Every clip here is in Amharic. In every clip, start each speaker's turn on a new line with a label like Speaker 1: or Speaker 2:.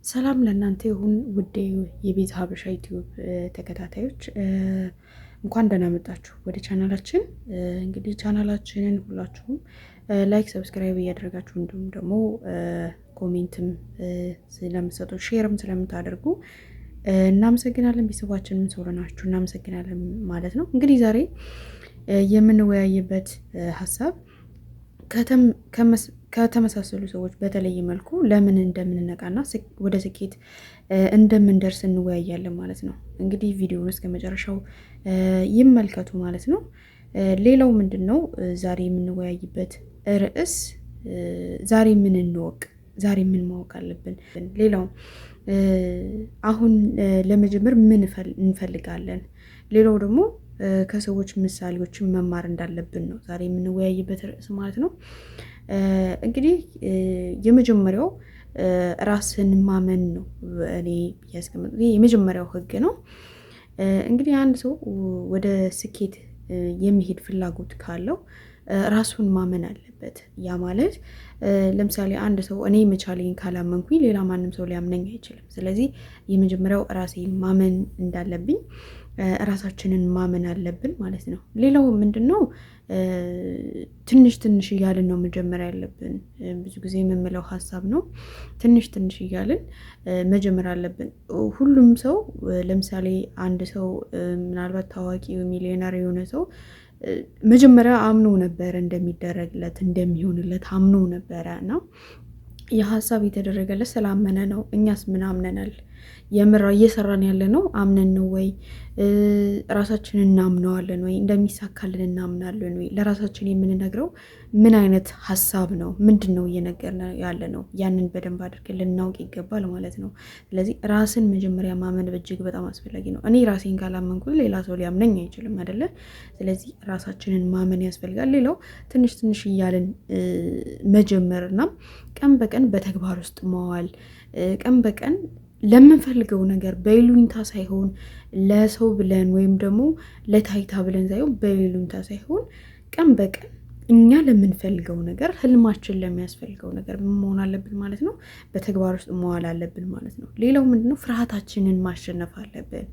Speaker 1: ሰላም ለእናንተ ይሁን ውዴ የቤት ሀበሻ ዩቲዩብ ተከታታዮች እንኳን ደህና መጣችሁ ወደ ቻናላችን። እንግዲህ ቻናላችንን ሁላችሁም ላይክ፣ ሰብስክራይብ እያደረጋችሁ እንዲሁም ደግሞ ኮሜንትም ስለምትሰጡ ሼርም ስለምታደርጉ እናመሰግናለን። ቤተሰባችንም ስለሆናችሁ እናመሰግናለን ማለት ነው። እንግዲህ ዛሬ የምንወያይበት ሀሳብ ከተመሳሰሉ ሰዎች በተለየ መልኩ ለምን እንደምንነቃና ወደ ስኬት እንደምንደርስ እንወያያለን ማለት ነው። እንግዲህ ቪዲዮውን እስከ መጨረሻው ይመልከቱ ማለት ነው። ሌላው ምንድን ነው ዛሬ የምንወያይበት ርዕስ ዛሬ ምን እንወቅ፣ ዛሬ ምን ማወቅ አለብን። ሌላው አሁን ለመጀመር ምን እንፈልጋለን። ሌላው ደግሞ ከሰዎች ምሳሌዎችን መማር እንዳለብን ነው ዛሬ የምንወያይበት ርዕስ ማለት ነው። እንግዲህ የመጀመሪያው ራስን ማመን ነው። እኔ ያስቀምጥ የመጀመሪያው ህግ ነው። እንግዲህ አንድ ሰው ወደ ስኬት የሚሄድ ፍላጎት ካለው ራሱን ማመን አለበት። ያ ማለት ለምሳሌ አንድ ሰው እኔ መቻሌን ካላመንኩኝ ሌላ ማንም ሰው ሊያምነኝ አይችልም። ስለዚህ የመጀመሪያው ራሴን ማመን እንዳለብኝ ራሳችንን ማመን አለብን ማለት ነው። ሌላው ምንድን ነው ትንሽ ትንሽ እያልን ነው መጀመሪያ ያለብን። ብዙ ጊዜ የምንለው ሀሳብ ነው። ትንሽ ትንሽ እያልን መጀመር አለብን። ሁሉም ሰው ለምሳሌ አንድ ሰው ምናልባት ታዋቂ ሚሊዮነር የሆነ ሰው መጀመሪያ አምኖ ነበረ እንደሚደረግለት እንደሚሆንለት አምኖ ነበረ እና የሀሳብ የተደረገለት ስላመነ ነው። እኛስ ምን አምነናል? የምራ እየሰራን ያለ ነው አምነን ነው ወይ? ራሳችንን እናምነዋለን ወይ? እንደሚሳካልን እናምናለን ወይ? ለራሳችን የምንነግረው ምን አይነት ሀሳብ ነው? ምንድን ነው እየነገርን ያለ ነው? ያንን በደንብ አድርገን ልናውቅ ይገባል ማለት ነው። ስለዚህ ራስን መጀመሪያ ማመን እጅግ በጣም አስፈላጊ ነው። እኔ ራሴን ካላመንኩት ሌላ ሰው ሊያምነኝ አይችልም አይደለ? ስለዚህ ራሳችንን ማመን ያስፈልጋል። ሌላው ትንሽ ትንሽ እያልን መጀመርና ቀን በቀን በተግባር ውስጥ መዋል፣ ቀን በቀን ለምንፈልገው ነገር በይሉኝታ ሳይሆን ለሰው ብለን ወይም ደግሞ ለታይታ ብለን ሳይሆን በይሉኝታ ሳይሆን ቀን በቀን እኛ ለምንፈልገው ነገር ህልማችን ለሚያስፈልገው ነገር መሆን አለብን ማለት ነው። በተግባር ውስጥ መዋል አለብን ማለት ነው። ሌላው ምንድነው ፍርሃታችንን ማሸነፍ አለብን።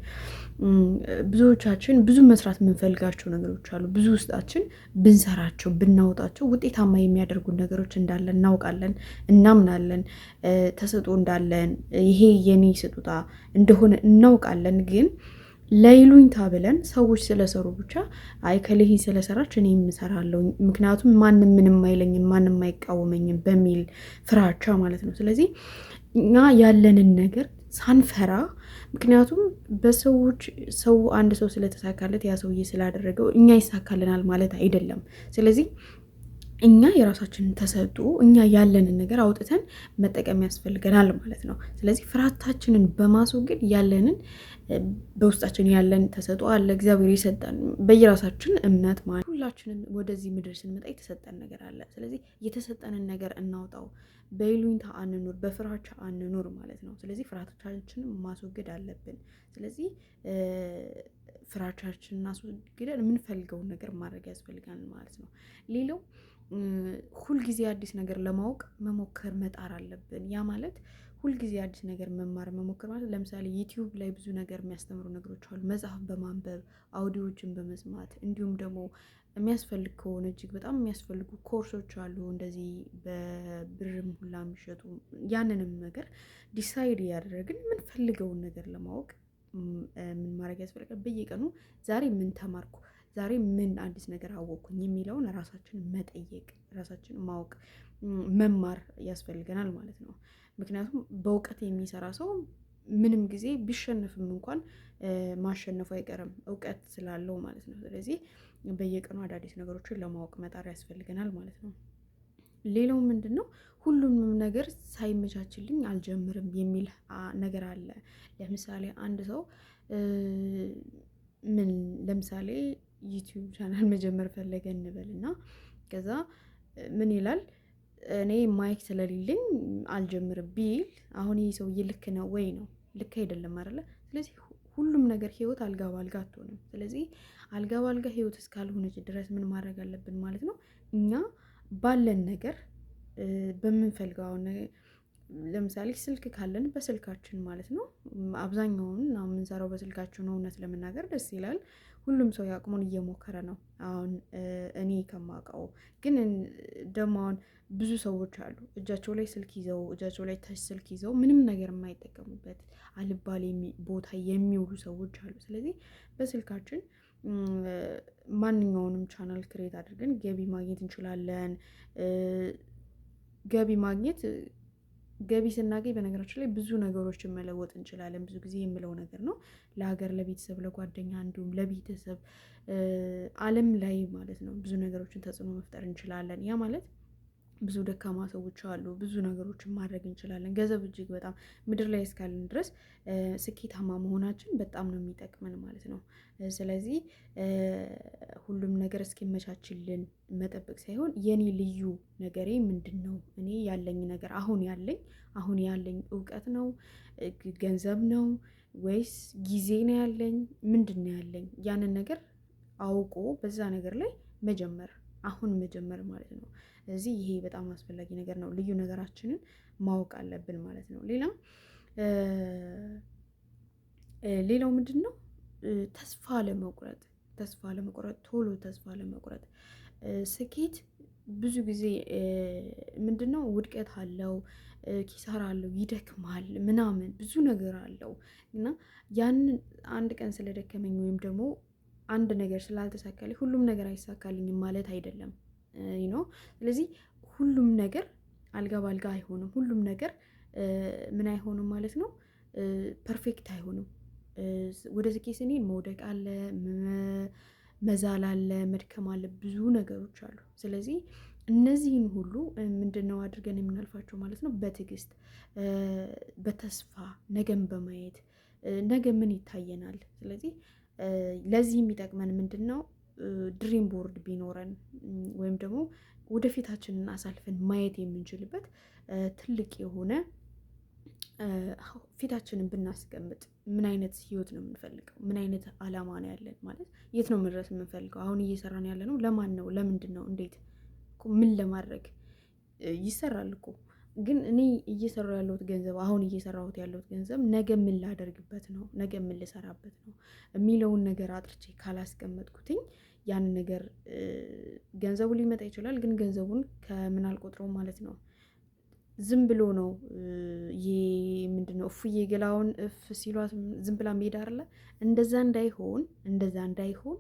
Speaker 1: ብዙዎቻችን ብዙ መስራት የምንፈልጋቸው ነገሮች አሉ። ብዙ ውስጣችን ብንሰራቸው ብናወጣቸው ውጤታማ የሚያደርጉን ነገሮች እንዳለ እናውቃለን፣ እናምናለን። ተሰጥኦ እንዳለን ይሄ የኔ ስጦታ እንደሆነ እናውቃለን። ግን ለይሉኝታ ብለን ሰዎች ስለሰሩ ብቻ አይ ከሌሂ ስለሰራች እኔ የምሰራለሁ ምክንያቱም ማንም ምንም አይለኝም ማንም አይቃወመኝም በሚል ፍራቻ ማለት ነው። ስለዚህ እኛ ያለንን ነገር ሳንፈራ ምክንያቱም በሰዎች ሰው አንድ ሰው ስለተሳካለት ያ ሰውዬ ስላደረገው እኛ ይሳካልናል ማለት አይደለም። ስለዚህ እኛ የራሳችንን ተሰጥኦ እኛ ያለንን ነገር አውጥተን መጠቀም ያስፈልገናል ማለት ነው። ስለዚህ ፍርሃታችንን በማስወገድ ያለንን በውስጣችን ያለን ተሰጥኦ አለ እግዚአብሔር የሰጠን በየራሳችን እምነት ማለት ሁላችንም ወደዚህ ምድር ስንመጣ የተሰጠን ነገር አለ። ስለዚህ የተሰጠንን ነገር እናውጣው። በይሉኝታ አንኑር፣ በፍራቻ አንኑር ማለት ነው። ስለዚህ ፍርሃቶቻችንን ማስወገድ አለብን። ስለዚህ ፍራቻችንን አስወግደን የምንፈልገውን ነገር ማድረግ ያስፈልጋል ማለት ነው። ሌላው ሁልጊዜ አዲስ ነገር ለማወቅ መሞከር መጣር አለብን። ያ ማለት ሁልጊዜ አዲስ ነገር መማር መሞከር ማለት ለምሳሌ ዩቲዩብ ላይ ብዙ ነገር የሚያስተምሩ ነገሮች አሉ። መጽሐፍ በማንበብ አውዲዮዎችን በመስማት እንዲሁም ደግሞ የሚያስፈልግ ከሆነ እጅግ በጣም የሚያስፈልጉ ኮርሶች አሉ እንደዚህ በብርም ሁላ የሚሸጡ። ያንንም ነገር ዲሳይድ ያደረግን የምንፈልገውን ነገር ለማወቅ ምን ማድረግ ያስፈልጋል? በየቀኑ ዛሬ ምን ተማርኩ፣ ዛሬ ምን አዲስ ነገር አወቅኩኝ የሚለውን ራሳችንን መጠየቅ፣ ራሳችንን ማወቅ መማር ያስፈልገናል ማለት ነው። ምክንያቱም በእውቀት የሚሰራ ሰው ምንም ጊዜ ቢሸነፍም እንኳን ማሸነፉ አይቀርም እውቀት ስላለው ማለት ነው። ስለዚህ በየቀኑ አዳዲስ ነገሮችን ለማወቅ መጣር ያስፈልገናል ማለት ነው። ሌላው ምንድን ነው ሁሉንም ነገር ሳይመቻችልኝ አልጀምርም የሚል ነገር አለ። ለምሳሌ አንድ ሰው ለምሳሌ ዩቲዩብ ቻናል መጀመር ፈለገ እንበልና ከዛ ምን ይላል እኔ ማይክ ስለሌለኝ አልጀምርም ቢል አሁን ይህ ሰውዬ ልክ ነው ወይ? ነው ልክ አይደለም አይደለ? ስለዚህ ሁሉም ነገር ህይወት አልጋ ባልጋ አትሆንም። ስለዚህ አልጋ ባልጋ ህይወት እስካልሆነች ድረስ ምን ማድረግ አለብን ማለት ነው። እኛ ባለን ነገር በምንፈልገው ለምሳሌ ስልክ ካለን በስልካችን ማለት ነው። አብዛኛውን የምንሰራው በስልካችን ነው። እውነት ለመናገር ደስ ይላል። ሁሉም ሰው ያቅሙን እየሞከረ ነው። አሁን እኔ ከማውቀው ግን ደግሞ አሁን ብዙ ሰዎች አሉ እጃቸው ላይ ስልክ ይዘው እጃቸው ላይ ተች ስልክ ይዘው ምንም ነገር የማይጠቀሙበት አልባሌ ቦታ የሚውሉ ሰዎች አሉ። ስለዚህ በስልካችን ማንኛውንም ቻናል ክሬት አድርገን ገቢ ማግኘት እንችላለን። ገቢ ስናገኝ በነገራችን ላይ ብዙ ነገሮችን መለወጥ እንችላለን። ብዙ ጊዜ የምለው ነገር ነው። ለሀገር፣ ለቤተሰብ፣ ለጓደኛ እንዲሁም ለቤተሰብ ዓለም ላይ ማለት ነው ብዙ ነገሮችን ተጽዕኖ መፍጠር እንችላለን። ያ ማለት ብዙ ደካማ ሰዎች አሉ። ብዙ ነገሮችን ማድረግ እንችላለን። ገንዘብ እጅግ በጣም ምድር ላይ እስካለን ድረስ ስኬታማ መሆናችን በጣም ነው የሚጠቅመን ማለት ነው። ስለዚህ ሁሉም ነገር እስኪመቻችልን መጠበቅ ሳይሆን የኔ ልዩ ነገሬ ምንድን ነው? እኔ ያለኝ ነገር አሁን ያለኝ እውቀት ነው? ገንዘብ ነው? ወይስ ጊዜ ነው ያለኝ? ምንድን ነው ያለኝ? ያንን ነገር አውቆ በዛ ነገር ላይ መጀመር ማለት ነው። ስለዚህ ይሄ በጣም አስፈላጊ ነገር ነው። ልዩ ነገራችንን ማወቅ አለብን ማለት ነው። ሌላው ምንድን ነው? ተስፋ ለመቁረጥ ቶሎ ተስፋ ለመቁረጥ ስኬት ብዙ ጊዜ ምንድን ነው ውድቀት አለው፣ ኪሳራ አለው፣ ይደክማል ምናምን ብዙ ነገር አለው እና ያንን አንድ ቀን ስለደከመኝ ወይም ደግሞ አንድ ነገር ስላልተሳካልኝ ሁሉም ነገር አይሳካልኝም ማለት አይደለም ነው። ስለዚህ ሁሉም ነገር አልጋ ባልጋ አይሆንም። ሁሉም ነገር ምን አይሆንም ማለት ነው፣ ፐርፌክት አይሆንም። ወደ ስኬት ስንሄድ መውደቅ አለ፣ መዛል አለ፣ መድከም አለ፣ ብዙ ነገሮች አሉ። ስለዚህ እነዚህን ሁሉ ምንድነው አድርገን የምናልፋቸው ማለት ነው፣ በትዕግስት በተስፋ ነገን በማየት ነገ ምን ይታየናል። ስለዚህ ለዚህ የሚጠቅመን ምንድን ነው? ድሪም ቦርድ ቢኖረን ወይም ደግሞ ወደፊታችንን አሳልፈን ማየት የምንችልበት ትልቅ የሆነ ፊታችንን ብናስቀምጥ ምን አይነት ህይወት ነው የምንፈልገው? ምን አይነት አላማ ነው ያለን? ማለት የት ነው መድረስ የምንፈልገው? አሁን እየሰራን ያለ ነው ለማን ነው? ለምንድን ነው? እንዴት? ምን ለማድረግ ይሰራል እኮ ግን እኔ እየሰራሁ ያለሁት ገንዘብ አሁን እየሰራሁት ያለሁት ገንዘብ ነገ ምን ላደርግበት ነው? ነገ ምን ልሰራበት ነው የሚለውን ነገር አጥርቼ ካላስቀመጥኩትኝ ያን ነገር ገንዘቡ ሊመጣ ይችላል፣ ግን ገንዘቡን ከምን አልቆጥረውም ማለት ነው። ዝም ብሎ ነው ይሄ ምንድነው እፉዬ ገላውን እፍ ሲሏት ዝም ብላ ሜዳ አይደለ? እንደዛ እንዳይሆን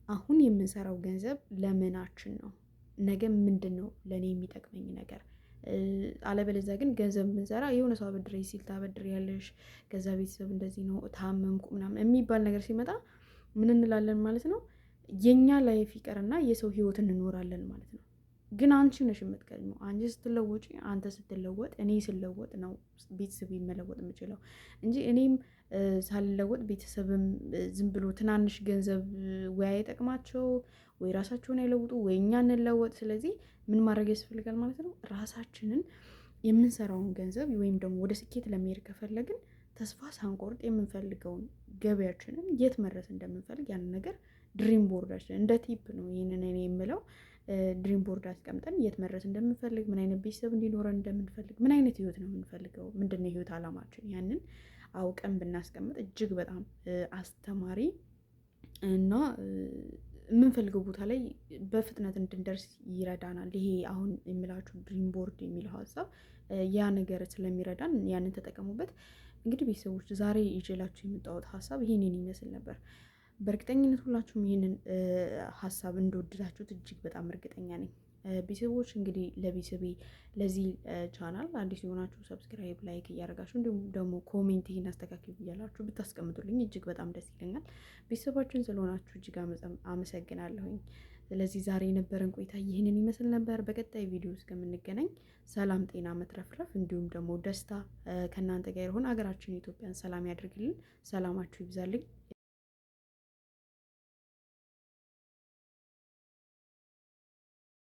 Speaker 1: አሁን የምንሰራው ገንዘብ ለምናችን ነው? ነገ ምንድን ነው ለእኔ የሚጠቅመኝ ነገር? አለበለዚያ ግን ገንዘብ የምንሰራ የሆነ ሰው አበድሬ ሲል ታበድሬ ያለሽ ከዛ ቤተሰብ እንደዚህ ነው ታመምኩ ምናምን የሚባል ነገር ሲመጣ ምን እንላለን ማለት ነው? የኛ ላይፍ ይቀርና የሰው ህይወት እንኖራለን ማለት ነው። ግን አንቺ ነሽ የምትቀድመው። አንቺ ስትለወጪ፣ አንተ ስትለወጥ፣ እኔ ስለወጥ ነው ቤተሰብ መለወጥ የምችለው እንጂ እኔም ሳልለወጥ ቤተሰብም ዝም ብሎ ትናንሽ ገንዘብ ወይ አይጠቅማቸው ወይ ራሳቸውን አይለውጡ ወይ እኛ እንለወጥ። ስለዚህ ምን ማድረግ ያስፈልጋል ማለት ነው? ራሳችንን የምንሰራውን ገንዘብ ወይም ደግሞ ወደ ስኬት ለመሄድ ከፈለግን ተስፋ ሳንቆርጥ የምንፈልገውን ገበያችንን የት መድረስ እንደምንፈልግ ያንን ነገር ድሪም ቦርዳችን እንደ ቲፕ ነው ይህንን እኔ የምለው። ድሪም ቦርድ አስቀምጠን የት መድረስ እንደምንፈልግ፣ ምን አይነት ቤተሰብ እንዲኖረን እንደምንፈልግ፣ ምን አይነት ህይወት ነው የምንፈልገው፣ ምንድነው የህይወት አላማችን፣ ያንን አውቀን ብናስቀምጥ እጅግ በጣም አስተማሪ እና የምንፈልገው ቦታ ላይ በፍጥነት እንድንደርስ ይረዳናል። ይሄ አሁን የምላችሁ ድሪም ቦርድ የሚለው ሀሳብ ያ ነገር ስለሚረዳን ያንን ተጠቀሙበት። እንግዲህ ቤተሰቦች ዛሬ ይዤላችሁ የመጣሁት ሀሳብ ይሄንን ይመስል ነበር። በእርግጠኝነት ሁላችሁም ይህንን ሀሳብ እንደወደዳችሁት እጅግ በጣም እርግጠኛ ነኝ። ቤተሰቦች እንግዲህ ለቤተሰቤ ለዚህ ቻናል አዲስ የሆናችሁ ሰብስክራይብ፣ ላይክ እያደረጋችሁ እንዲሁም ደግሞ ኮሜንት ይህን አስተካክል እያላችሁ ብታስቀምጡልኝ እጅግ በጣም ደስ ይለኛል። ቤተሰባችን ስለሆናችሁ እጅግ አመሰግናለሁኝ። ስለዚህ ዛሬ የነበረን ቆይታ ይህንን ይመስል ነበር። በቀጣይ ቪዲዮ እስከምንገናኝ ሰላም፣ ጤና፣ መትረፍረፍ እንዲሁም ደግሞ ደስታ ከእናንተ ጋር ይሁን። ሀገራችን ኢትዮጵያን ሰላም ያድርግልን። ሰላማችሁ ይብዛልኝ።